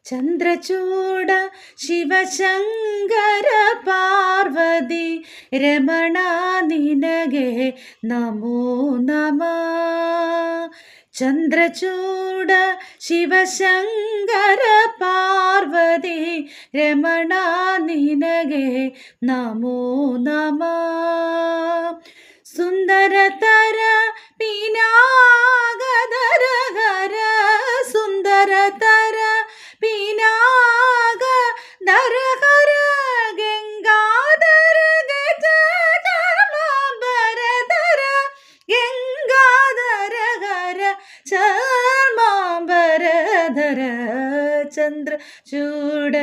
ചന്ദ്രചൂഡ ശിവശങ്കര പാർവതി രമണ നിനಗೆ നമോ നമ. ചന്ദ്രചൂഡ ശിവശങ്കര പാർവതി രമണ നിനಗೆ നമോ നമ. സുന്ദരതര പിനാഗധരഹര സുന്ദരതര പിനാഗധരഹര ഗംഗാധര ഗജാംബരധര ഗംഗാധരഹര ചർമാംബരധര ചന്ദ്രചൂഡ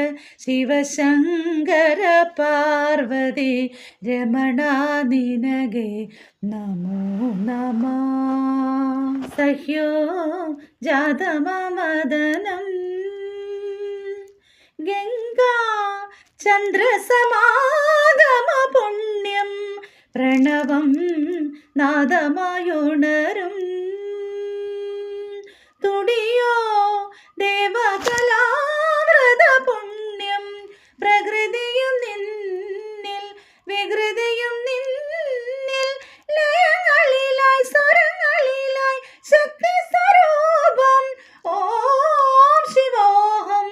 ശിവശങ്കര പാർവതി രമണ നിനಗೆ നമോ നമ. സഹ്യോ ജാതമദനം ഗംഗാ ചന്ദ്രസമാഗമ പുണ്യം പ്രണവം നാദമായുണരും തുടിയോ ദേവകലാമൃത പുണ്യം പ്രകൃതിയും നിന്നിൽ വികൃതിയും നിന്നിൽ ലയങ്ങളിലായി സ്വരങ്ങളിലായി ശക്തി സ്വരൂപം ഓം ശിവോഹം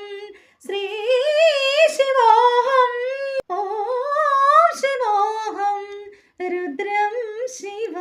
ശ്രീ ശിവോഹം ഓം ശിവോഹം രുദ്രം ശിവ.